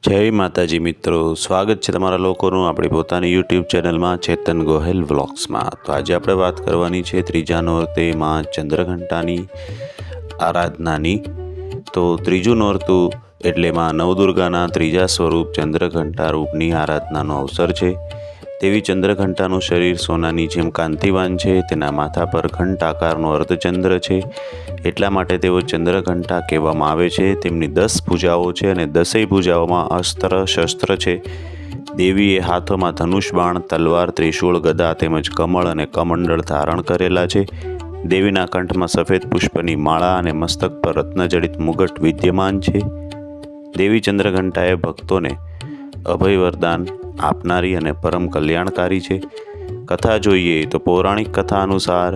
જય માતાજી મિત્રો, સ્વાગત છે તમારા લોકોનું આપણી પોતાની યુટ્યુબ ચેનલમાં ચેતન ગોહેલ વ્લોગ્સમાં। તો આજે આપણે વાત કરવાની છે ત્રીજા નોરતે માં ચંદ્રઘંટાની આરાધનાની। તો ત્રીજું નોરતું એટલે માં નવદુર્ગાના ત્રીજા સ્વરૂપ ચંદ્રઘંટા રૂપની આરાધનાનો અવસર છે। દેવી ચંદ્રઘંટાનું શરીર સોનાની જેમ કાંતિવાન છે। તેના માથા પર ઘંટ આકારનો અર્ધચંદ્ર છે, એટલા માટે તેઓ ચંદ્રઘંટા કહેવામાં આવે છે। તેમની 10 ભુજાઓ છે અને 10 ભુજાઓમાં અસ્ત્ર શસ્ત્ર છે। દેવીએ હાથોમાં ધનુષ બાણ, તલવાર, ત્રિશૂળ, ગદા તેમજ કમળ અને કમંડળ ધારણ કરેલા છે। દેવીના કંઠમાં સફેદ પુષ્પની માળા અને મસ્તક પર રત્નજડિત મુગટ વિદ્યમાન છે। દેવી ચંદ્રઘંટાએ ભક્તોને અભય વરદાન આપનારી અને પરમ કલ્યાણકારી છે। કથા જોઈએ તો પૌરાણિક કથા અનુસાર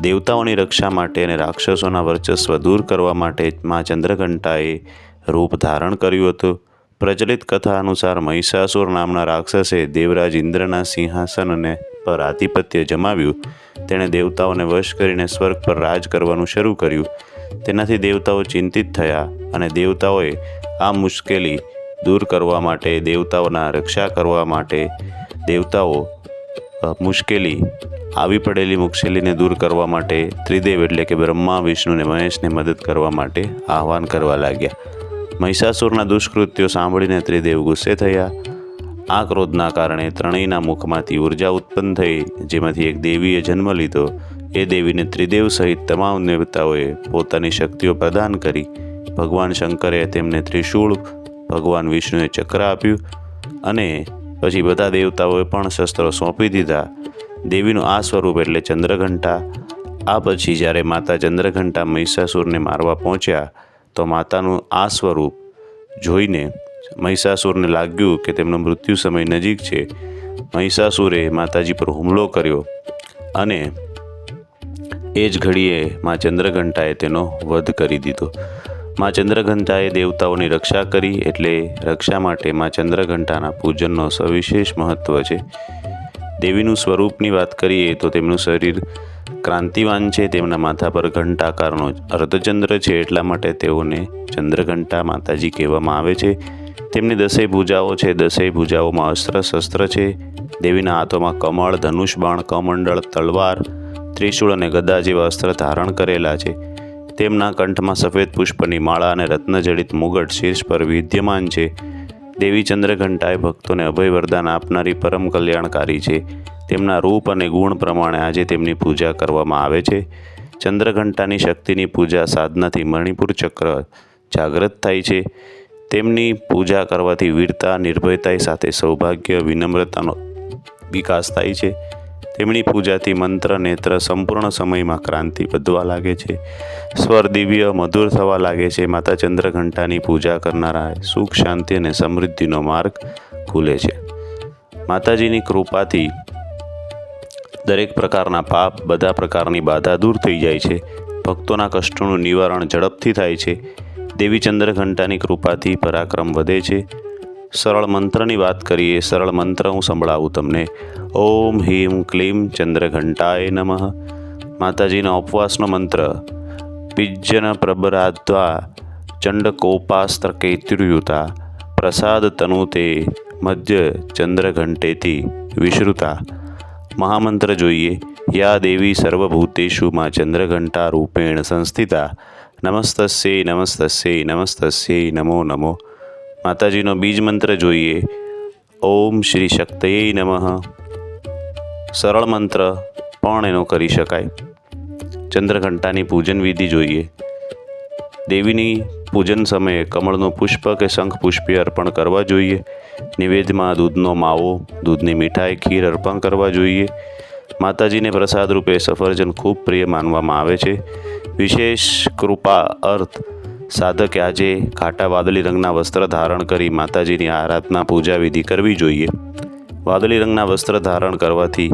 દેવતાઓની રક્ષા માટે અને રાક્ષસોના વર્ચસ્વ દૂર કરવા માટે માં ચંદ્રઘંટાએ રૂપ ધારણ કર્યું હતું। પ્રચલિત કથા અનુસાર મહિષાસુર નામના રાક્ષસે દેવરાજ ઇન્દ્રના સિંહાસનને પર આધિપત્ય જમાવ્યું। તેણે દેવતાઓને વશ કરીને સ્વર્ગ પર રાજ કરવાનું શરૂ કર્યું। તેનાથી દેવતાઓ ચિંતિત થયા અને દેવતાઓએ આ મુશ્કેલી દૂર કરવા માટે દેવતાઓના રક્ષા કરવા માટે આવી પડેલી મુશ્કેલીને દૂર કરવા માટે ત્રિદેવ એટલે કે બ્રહ્મા, વિષ્ણુ અને મહેશને મદદ કરવા માટે આહવાન કરવા લાગ્યા। મહિષાસુરના દુષ્કૃત્યો સાંભળીને ત્રિદેવ ગુસ્સે થયા। આ ક્રોધના કારણે ત્રણેયના મુખમાંથી ઉર્જા ઉત્પન્ન થઈ, જેમાંથી એક દેવીએ જન્મ લીધો। એ દેવીને ત્રિદેવ સહિત તમામ દેવતાઓએ પોતાની શક્તિઓ પ્રદાન કરી। ભગવાન શંકરે તેમને ત્રિશૂળ, ભગવાન વિષ્ણુએ ચક્ર આપ્યું અને પછી બધા દેવતાઓએ પણ શસ્ત્રો સોંપી દીધા। દેવીનું આ સ્વરૂપ એટલે ચંદ્રઘંટા। આ પછી જ્યારે માતા ચંદ્રઘંટા મહિષાસુરને મારવા પહોંચ્યા તો માતાનું આ સ્વરૂપ જોઈને મહિષાસુરને લાગ્યું કે તેમનો મૃત્યુ સમય નજીક છે। મહિષાસુરે માતાજી પર હુમલો કર્યો અને એ જ ઘડીએ માં ચંદ્રઘંટાએ તેનો વધ કરી દીધો। માં ચંદ્રઘંટાએ દેવતાઓની રક્ષા કરી, એટલે રક્ષા માટે માં ચંદ્રઘંટાના પૂજનનો સવિશેષ મહત્વ છે। દેવીનું સ્વરૂપની વાત કરીએ તો તેમનું શરીર ક્રાંતિવાન છે। તેમના માથા પર ઘંટ આકારનો અર્ધચંદ્ર છે, એટલા માટે તેઓને ચંદ્રઘંટા માતાજી કહેવામાં આવે છે। તેમની 10 ભુજાઓ છે। 10 ભુજાઓમાં અસ્ત્ર શસ્ત્ર છે। દેવીના હાથોમાં કમળ, ધનુષ બાણ, કમંડળ, તલવાર, ત્રિશૂળ અને ગદા જેવા અસ્ત્ર ધારણ કરેલા છે। તેમના કંઠમાં સફેદ પુષ્પની માળા અને રત્નજડિત મુગટ શીર્ષ પર વિદ્યમાન છે। દેવી ચંદ્રઘંટાએ ભક્તોને અભય વરદાન આપનારી પરમ કલ્યાણકારી છે। તેમના રૂપ અને ગુણ પ્રમાણે આજે તેમની પૂજા કરવામાં આવે છે। ચંદ્રઘંટાની શક્તિની પૂજા સાધનાથી મણિપુર ચક્ર જાગૃત થાય છે। તેમની પૂજા કરવાથી વીરતા, નિર્ભયતા સાથે સૌભાગ્ય, વિનમ્રતાનો વિકાસ થાય છે। તેમની પૂજાથી મંત્ર, નેત્ર સંપૂર્ણ સમયમાં ક્રાંતિ વધવા લાગે છે। સ્વર દિવ્ય મધુર થવા લાગે છે। માતા ચંદ્રઘંટાની પૂજા કરનારા સુખ, શાંતિ અને સમૃદ્ધિનો માર્ગ ખુલે છે। માતાજીની કૃપાથી દરેક પ્રકારના પાપ, બધા પ્રકારની બાધા દૂર થઈ જાય છે। ભક્તોના કષ્ટોનું નિવારણ ઝડપથી થાય છે। દેવી ચંદ્રઘંટાની કૃપાથી પરાક્રમ વધે છે। સરળ મંત્રની વાત કરીએ। સરળ મંત્ર હું સંભળાવું તમને। ઓમ હીમ ક્લીમ ચંદ્રઘંટાય નમઃ। માતાજીના ઉપવાસનો મંત્ર। પિજ્જન પ્રબરાધ્વા ચંડકોપાસ્ત્ર કેતુર્યુતા પ્રસાદ તનુતે મધ્ય ચંદ્રઘંટેથી વિશ્રુતા। મહામંત્ર જોઈએ। યા દેવી સર્વભૂતેષુ માં ચંદ્રઘંટા રૂપેણ સંસ્થિતા નમસ્તસ્યૈ નમસ્તસ્યૈ નમસ્તસ્યૈ નમો નમો। માતાજીનો બીજ મંત્ર જોઈએ। ઓમ શ્રી શક્તયે નમઃ। સરળ મંત્ર પણ એનો કરી શકાય। ચંદ્રઘંટાની પૂજન વિધિ જોઈએ। દેવીની પૂજન સમયે કમળનું પુષ્પ કે શંખ પુષ્પી અર્પણ કરવા જોઈએ। નિવેદ્યમાં દૂધનો માવો, દૂધની મીઠાઈ, ખીર અર્પણ કરવા જોઈએ। માતાજીને પ્રસાદ રૂપે સફરજન ખૂબ પ્રિય માનવામાં આવે છે। વિશેષ કૃપા અર્થ સાધકે આજે ઘાટા વાદળી રંગના વસ્ત્ર ધારણ કરી માતાજીની આરાધના પૂજા વિધિ કરવી જોઈએ। વાદળી રંગના વસ્ત્ર ધારણ કરવાથી,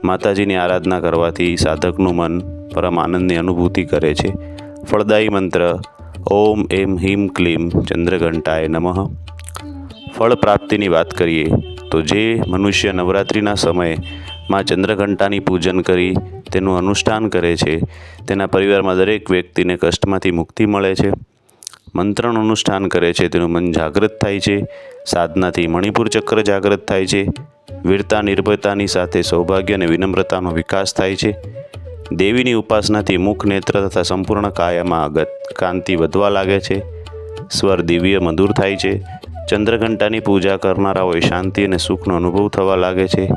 માતાજીની આરાધના કરવાથી સાધકનું મન પરમ આનંદની અનુભૂતિ કરે છે। ફળદાયી મંત્ર। ઓમ એમ હીમ ક્લીમ ચંદ્રઘંટાય નમઃ। ફળ પ્રાપ્તિની વાત કરીએ તો જે મનુષ્ય નવરાત્રિના સમયે માં ચંદ્રઘંટાની પૂજન કરી તેનું અનુષ્ઠાન કરે છે, તેના પરિવારમાં દરેક વ્યક્તિને કષ્ટમાંથી મુક્તિ મળે છે। મંત્રનું અનુષ્ઠાન કરે છે તેનું મન જાગૃત થાય છે. સાધનાથી મણિપુર ચક્ર જાગૃત થાય છે. વીરતા નિર્ભયતાની સાથે સૌભાગ્ય અને વિનમ્રતાનો વિકાસ થાય છે. દેવીની ઉપાસનાથી મુખ, નેત્ર તથા સંપૂર્ણ કાયામાં કાંતિ વધવા લાગે છે. સ્વર દિવ્ય મધુર થાય છે. ચંદ્રઘંટાની પૂજા કરનારાઓએ શાંતિ અને સુખનો અનુભવ થવા લાગે છે.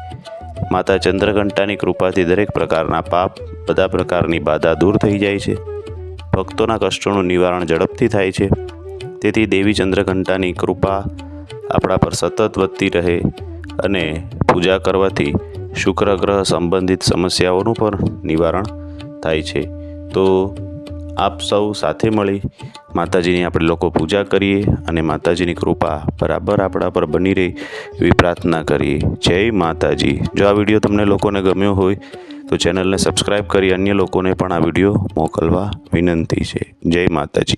માતા ચંદ્રઘંટાની કૃપાથી દરેક પ્રકારના પાપ, બધા પ્રકારની બાધા દૂર થઈ જાય છે. ભક્તોના કષ્ટોનું નિવારણ ઝડપથી થાય છે. તેથી દેવી ચંદ્રઘંટાની કૃપા આપણા પર સતત વધતી રહે અને પૂજા કરવાથી શુક્ર ગ્રહ સંબંધિત સમસ્યાઓનું પણ નિવારણ થાય છે. તો આપ સૌ સાથે મળી માતાજીની આપણે લોકો પૂજા કરીએ અને માતાજીની કૃપા બરાબર આપણા પર બની રહે એવી પ્રાર્થના કરીએ. જય માતાજી. જો આ વિડીયો તમને લોકોને ગમ્યો હોય તો ચેનલને સબસ્ક્રાઈબ કરી અન્ય લોકોને પણ આ વિડીયો મોકલવા વિનંતી છે. જય માતાજી.